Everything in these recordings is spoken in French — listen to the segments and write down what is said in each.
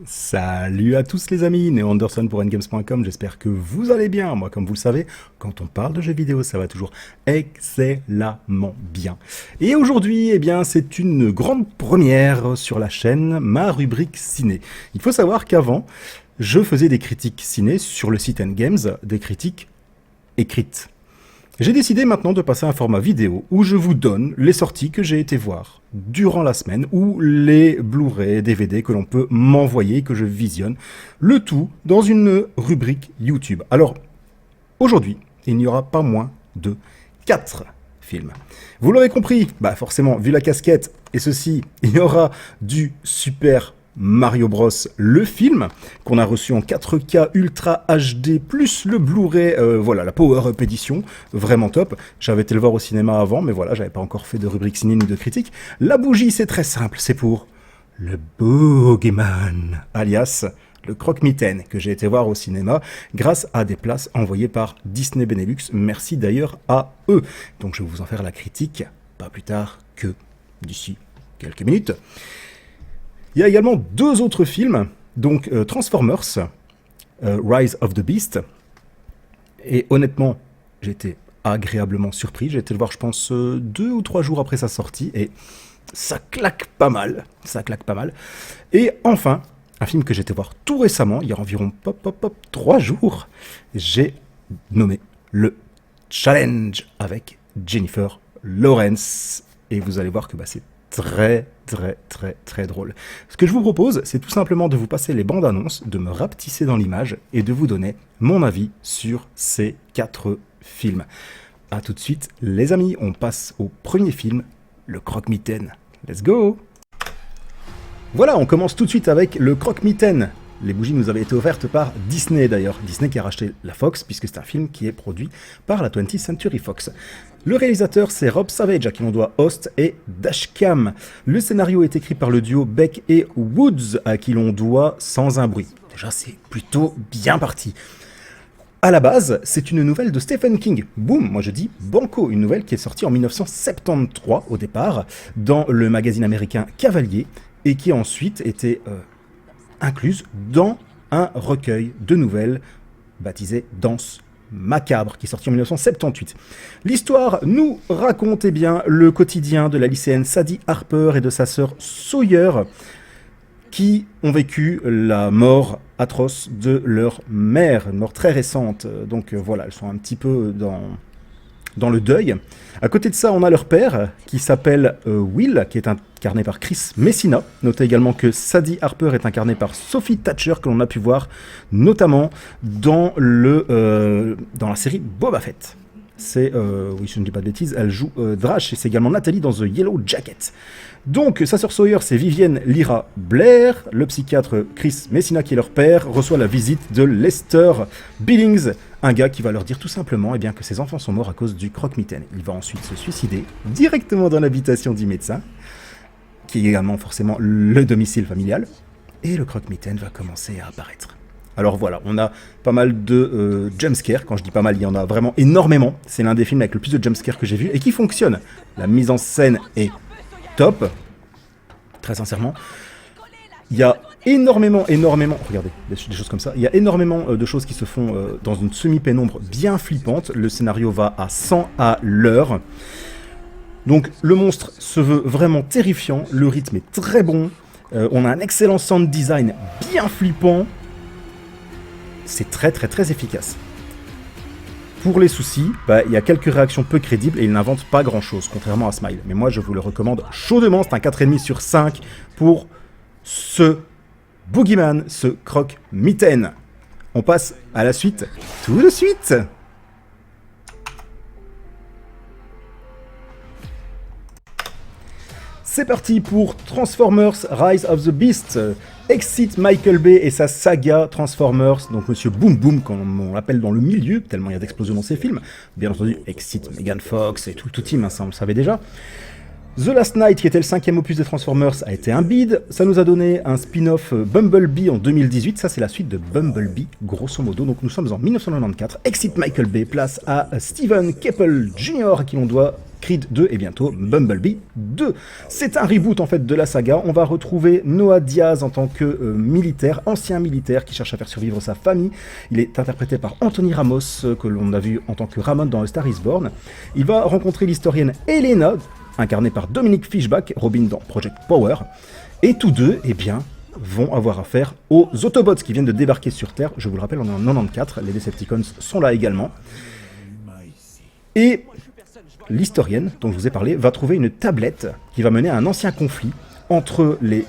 Salut à tous les amis, Neo Anderson pour Ngames.com, j'espère que vous allez bien. Moi, comme vous le savez, quand on parle de jeux vidéo, ça va toujours excellemment bien. Et aujourd'hui, eh bien, c'est une grande première sur la chaîne, ma rubrique ciné. Il faut savoir qu'avant, je faisais des critiques ciné sur le site Ngames, des critiques écrites. J'ai décidé maintenant de passer à un format vidéo où je vous donne les sorties que j'ai été voir durant la semaine ou les Blu-ray, DVD que l'on peut m'envoyer, que je visionne, le tout dans une rubrique YouTube. Alors, aujourd'hui, il n'y aura pas moins de 4 films. Vous l'aurez compris, bah forcément, vu la casquette et ceci, il y aura du Super Mario Bros, le film, qu'on a reçu en 4K Ultra HD, plus le Blu-ray, voilà, la Power Up Edition, vraiment top. J'avais été le voir au cinéma avant, mais voilà, j'avais pas encore fait de rubrique ciné ni de critique. La bougie, c'est très simple, c'est pour le Boogeyman, alias le croque-mitaine, que j'ai été voir au cinéma grâce à des places envoyées par Disney Benelux. Merci d'ailleurs à eux. Donc je vais vous en faire la critique, pas plus tard que d'ici quelques minutes. Il y a également 2 autres films, donc Transformers, Rise of the Beast, et honnêtement, j'ai été agréablement surpris. J'ai été le voir, je pense, 2 ou 3 jours après sa sortie, et ça claque pas mal, ça claque pas mal. Et enfin, un film que j'ai été voir tout récemment, il y a environ 3 jours, j'ai nommé le Challenge avec Jennifer Lawrence, et vous allez voir que c'est très drôle. Ce que je vous propose, c'est tout simplement de vous passer les bandes annonces, de me rapetisser dans l'image et de vous donner mon avis sur ces 4 films. A tout de suite, les amis, on passe au premier film, le croque-mitaine. Let's go! Voilà, on commence tout de suite avec le croque-mitaine. Les bougies nous avaient été offertes par Disney d'ailleurs. Disney qui a racheté la Fox, puisque c'est un film qui est produit par la 20th Century Fox. Le réalisateur, c'est Rob Savage, à qui l'on doit Host et Dashcam. Le scénario est écrit par le duo Beck et Woods, à qui l'on doit Sans un bruit. Déjà, c'est plutôt bien parti. À la base, c'est une nouvelle de Stephen King. Boum, moi je dis banco, une nouvelle qui est sortie en 1973 au départ, dans le magazine américain Cavalier, et qui a ensuite été incluse dans un recueil de nouvelles baptisé Danse Macabre, qui est sorti en 1978. L'histoire nous raconte bien le quotidien de la lycéenne Sadie Harper et de sa sœur Sawyer, qui ont vécu la mort atroce de leur mère, une mort très récente. Donc voilà, elles sont un petit peu dans le deuil. À côté de ça, on a leur père, qui s'appelle Will, qui est incarné par Chris Messina. Notez également que Sadie Harper est incarnée par Sophie Thatcher, que l'on a pu voir notamment dans la série Boba Fett. Oui, je ne dis pas de bêtises, elle joue Drash, et c'est également Nathalie dans The Yellow Jacket. Donc, sa sœur Sawyer, c'est Vivienne Lyra Blair. Le psychiatre Chris Messina, qui est leur père, reçoit la visite de Lester Billings, un gars qui va leur dire tout simplement que ses enfants sont morts à cause du croque-mitaine. Il va ensuite se suicider directement dans l'habitation du médecin, qui est également forcément le domicile familial, et le croque-mitaine va commencer à apparaître. Alors voilà, on a pas mal de jumpscares. Quand je dis pas mal, il y en a vraiment énormément. C'est l'un des films avec le plus de jumpscares que j'ai vu et qui fonctionne. La mise en scène est top, très sincèrement. Il y a énormément, regardez, des choses comme ça. Il y a énormément de choses qui se font dans une semi-pénombre bien flippante. Le scénario va à 100 à l'heure. Donc le monstre se veut vraiment terrifiant. Le rythme est très bon. On a un excellent sound design bien flippant. C'est très efficace. Pour les soucis, il y a quelques réactions peu crédibles et il n'invente pas grand chose, contrairement à Smile. Mais moi, je vous le recommande chaudement, c'est un 4,5 sur 5 pour ce Boogeyman, ce croque-mitaine. On passe à la suite tout de suite. C'est parti pour Transformers Rise of the Beast. Excite Michael Bay et sa saga Transformers, donc Monsieur Boom Boom, comme on l'appelle dans le milieu, tellement il y a d'explosions dans ses films. Bien entendu, excite Megan Fox et tout le team, ça on le savait déjà. The Last Night, qui était le 5e opus des Transformers, a été un bide. Ça nous a donné un spin-off Bumblebee en 2018. Ça, c'est la suite de Bumblebee, grosso modo. Donc nous sommes en 1994. Exit Michael Bay, place à Steven Caple Jr., à qui l'on doit Creed 2 et bientôt Bumblebee 2. C'est un reboot en fait de la saga. On va retrouver Noah Diaz en tant que militaire, ancien militaire qui cherche à faire survivre sa famille. Il est interprété par Anthony Ramos, que l'on a vu en tant que Ramon dans A Star Is Born. Il va rencontrer l'historienne Elena, incarné par Dominic Fishback, Robin dans Project Power, et tous deux, eh bien, vont avoir affaire aux Autobots qui viennent de débarquer sur Terre. Je vous le rappelle, on est en 94, les Decepticons sont là également. Et l'historienne, dont je vous ai parlé, va trouver une tablette qui va mener à un ancien conflit entre les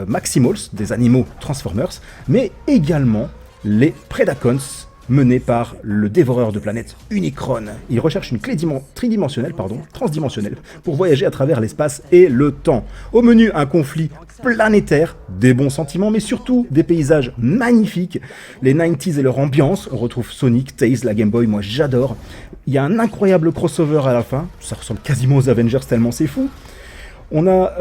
Maximals, des animaux Transformers, mais également les Predacons, mené par le dévoreur de planètes Unicron. Il recherche une clé transdimensionnelle, pour voyager à travers l'espace et le temps. Au menu, un conflit planétaire, des bons sentiments, mais surtout des paysages magnifiques. Les 90s et leur ambiance, on retrouve Sonic, Tails, la Game Boy, moi j'adore. Il y a un incroyable crossover à la fin, ça ressemble quasiment aux Avengers tellement c'est fou. On a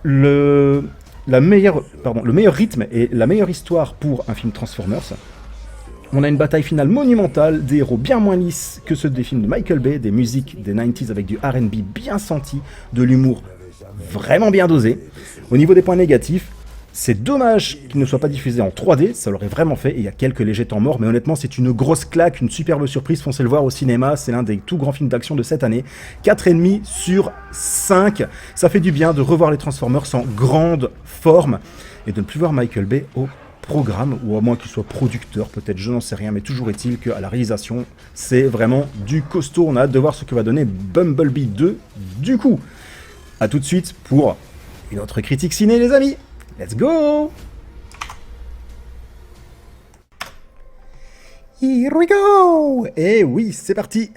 le meilleur rythme et la meilleure histoire pour un film Transformers. On a une bataille finale monumentale, des héros bien moins lisses que ceux des films de Michael Bay, des musiques des 90s avec du R&B bien senti, de l'humour vraiment bien dosé. Au niveau des points négatifs, c'est dommage qu'il ne soit pas diffusé en 3D, ça l'aurait vraiment fait, et il y a quelques légers temps morts, mais honnêtement c'est une grosse claque, une superbe surprise, foncez le voir au cinéma, c'est l'un des tout grands films d'action de cette année. 4,5 sur 5, ça fait du bien de revoir les Transformers en grande forme, et de ne plus voir Michael Bay au programme, ou à moins qu'il soit producteur, peut-être, je n'en sais rien, mais toujours est-il qu'à la réalisation, c'est vraiment du costaud. On a hâte de voir ce que va donner Bumblebee 2 du coup. A tout de suite pour une autre critique ciné, les amis. Let's go! Here we go! Et oui, c'est parti!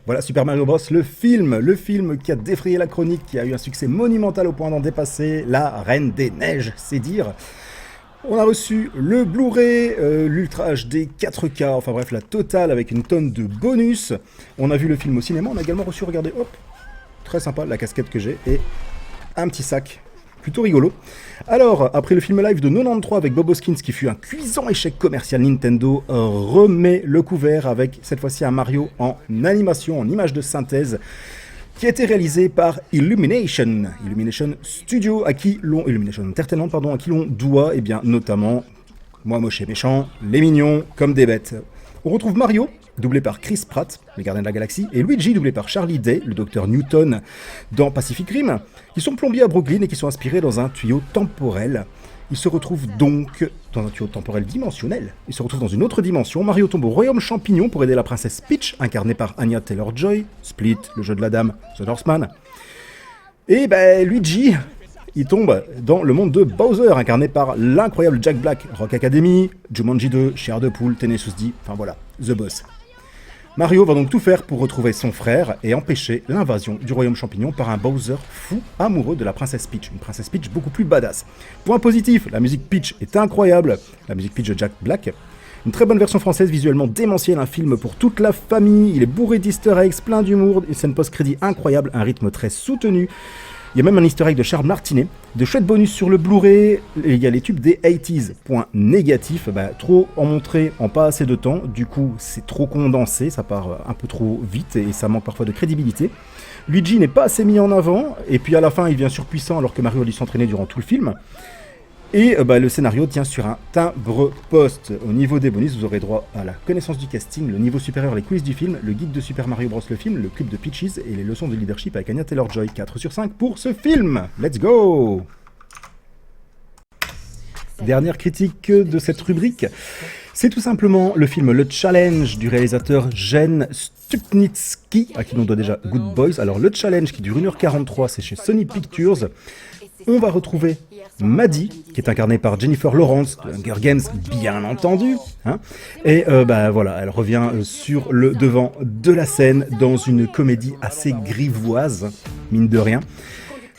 Voilà Super Mario Bros, le film qui a défrayé la chronique, qui a eu un succès monumental au point d'en dépasser la Reine des Neiges, c'est dire. On a reçu le Blu-ray, l'Ultra HD 4K, enfin bref, la totale avec une tonne de bonus. On a vu le film au cinéma, on a également reçu, regardez, hop, très sympa, la casquette que j'ai, et un petit sac, plutôt rigolo. Alors, après le film live de 93 avec Bob Hoskins, qui fut un cuisant échec commercial, Nintendo remet le couvert avec, cette fois-ci, un Mario en animation, en image de synthèse, qui a été réalisé par Illumination Studio, Illumination Entertainment, à qui l'on doit, eh bien, notamment, moi moche et méchant, les mignons comme des bêtes. On retrouve Mario, doublé par Chris Pratt, les Gardiens de la Galaxie, et Luigi, doublé par Charlie Day, le docteur Newton, dans Pacific Rim, qui sont plombiers à Brooklyn et qui sont inspirés dans un tuyau temporel. Il se retrouve donc dans un tuyau temporel dimensionnel. Il se retrouve dans une autre dimension. Mario tombe au royaume champignon pour aider la princesse Peach, incarnée par Anya Taylor-Joy, Split, le jeu de la dame, The Northman. Et Luigi, il tombe dans le monde de Bowser, incarné par l'incroyable Jack Black, Rock Academy, Jumanji 2, Chair de Poule, Tenacious D, enfin voilà, The Boss. Mario va donc tout faire pour retrouver son frère et empêcher l'invasion du royaume champignon par un Bowser fou amoureux de la princesse Peach, une princesse Peach beaucoup plus badass. Point positif, la musique Peach est incroyable, la musique Peach de Jack Black. Une très bonne version française visuellement démentielle, un film pour toute la famille, il est bourré d'easter eggs, plein d'humour, une scène post-crédit incroyable, un rythme très soutenu. Il y a même un easter egg de Charles Martinet, de chouettes bonus sur le Blu-ray, et il y a les tubes des 80s. Point négatif, trop en montrer en pas assez de temps, du coup c'est trop condensé, ça part un peu trop vite et ça manque parfois de crédibilité. Luigi n'est pas assez mis en avant, et puis à la fin il devient surpuissant alors que Mario a dû s'entraîner durant tout le film. Et le scénario tient sur un timbre-poste. Au niveau des bonus, vous aurez droit à la connaissance du casting, le niveau supérieur, les quiz du film, le guide de Super Mario Bros le film, le clip de Peaches et les leçons de leadership avec Anya Taylor-Joy. 4 sur 5 pour ce film. Let's go! Dernière critique de cette rubrique, c'est tout simplement le film Le Challenge du réalisateur Jen Stupnitsky, à qui l'on doit déjà Good Boys. Alors Le Challenge qui dure 1h43, c'est chez Sony Pictures. On va retrouver Maddie, qui est incarnée par Jennifer Lawrence, de Hunger Games, bien entendu. Et voilà, elle revient sur le devant de la scène dans une comédie assez grivoise, mine de rien.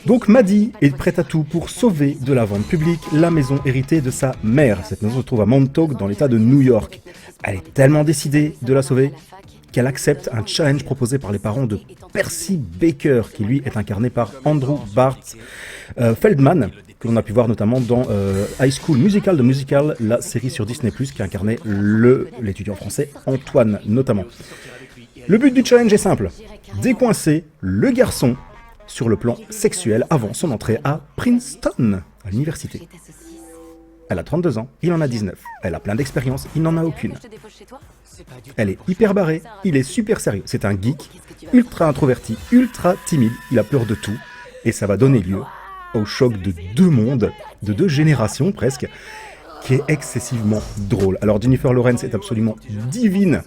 Donc Maddie est prête à tout pour sauver de la vente publique la maison héritée de sa mère. Cette maison se trouve à Montauk, dans l'état de New York. Elle est tellement décidée de la sauver qu'elle accepte un challenge proposé par les parents de Percy Baker, qui lui est incarné par Andrew Barth Feldman, que l'on a pu voir notamment dans High School Musical de Musical, la série sur Disney+, qui incarnait l'étudiant français Antoine notamment. Le but du challenge est simple, décoincer le garçon sur le plan sexuel avant son entrée à Princeton, à l'université. Elle a 32 ans, il en a 19. Elle a plein d'expérience, il n'en a aucune. Elle est hyper barrée, il est super sérieux. C'est un geek, ultra introverti, ultra timide, il a peur de tout. Et ça va donner lieu au choc de deux mondes, de deux générations presque, qui est excessivement drôle. Alors Jennifer Lawrence est absolument divine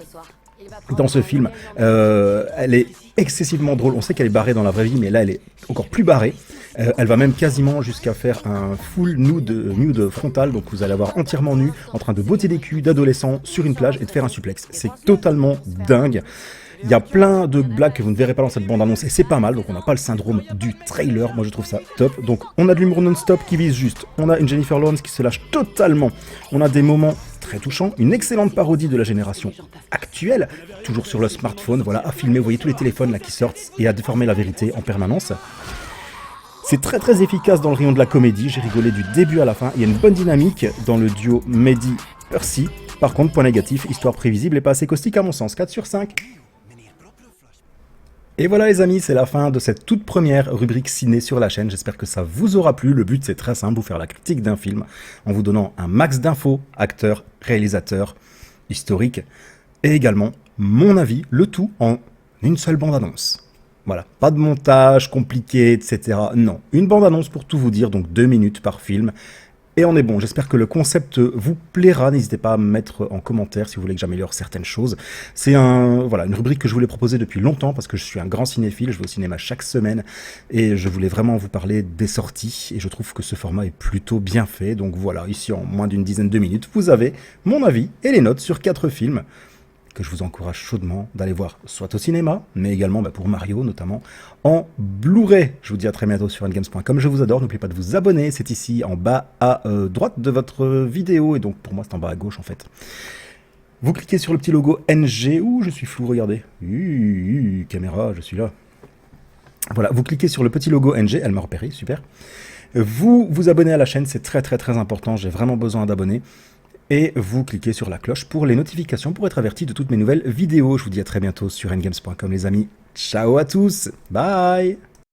dans ce film. Elle est excessivement drôle. On sait qu'elle est barrée dans la vraie vie, mais là elle est encore plus barrée. Elle va même quasiment jusqu'à faire un full nude frontal, donc vous allez avoir entièrement nu, en train de botter des culs d'adolescents sur une plage et de faire un suplex. C'est totalement dingue. Il y a plein de blagues que vous ne verrez pas dans cette bande-annonce et c'est pas mal, donc on n'a pas le syndrome du trailer, moi je trouve ça top. Donc on a de l'humour non-stop qui vise juste, on a une Jennifer Lawrence qui se lâche totalement, on a des moments très touchants, une excellente parodie de la génération actuelle, toujours sur le smartphone, voilà, à filmer, vous voyez tous les téléphones là qui sortent et à déformer la vérité en permanence. C'est très très efficace dans le rayon de la comédie, j'ai rigolé du début à la fin, il y a une bonne dynamique dans le duo Mehdi-Percy. Par contre, point négatif, histoire prévisible et pas assez caustique à mon sens, 4 sur 5. Et voilà les amis, c'est la fin de cette toute première rubrique ciné sur la chaîne, j'espère que ça vous aura plu. Le but c'est très simple, vous faire la critique d'un film en vous donnant un max d'infos, acteurs, réalisateurs, historiques, et également mon avis, le tout en une seule bande-annonce. Voilà, pas de montage compliqué, etc. Non, une bande-annonce pour tout vous dire, donc 2 minutes par film. Et on est bon, j'espère que le concept vous plaira, n'hésitez pas à me mettre en commentaire si vous voulez que j'améliore certaines choses. C'est une rubrique que je voulais proposer depuis longtemps parce que je suis un grand cinéphile, je vais au cinéma chaque semaine et je voulais vraiment vous parler des sorties et je trouve que ce format est plutôt bien fait. Donc voilà, ici en moins d'une dizaine de minutes, vous avez mon avis et les notes sur 4 films que je vous encourage chaudement d'aller voir, soit au cinéma, mais également pour Mario, notamment en Blu-ray. Je vous dis à très bientôt sur endgames.com. Je vous adore, n'oubliez pas de vous abonner, c'est ici en bas à droite de votre vidéo, et donc pour moi c'est en bas à gauche en fait. Vous cliquez sur le petit logo NG, ouh je suis flou, regardez, caméra, je suis là. Voilà, vous cliquez sur le petit logo NG, elle m'a repéré, super. Vous vous abonnez à la chaîne, c'est très très très important, j'ai vraiment besoin d'abonnés. Et vous cliquez sur la cloche pour les notifications, pour être averti de toutes mes nouvelles vidéos. Je vous dis à très bientôt sur endgames.com les amis. Ciao à tous, bye.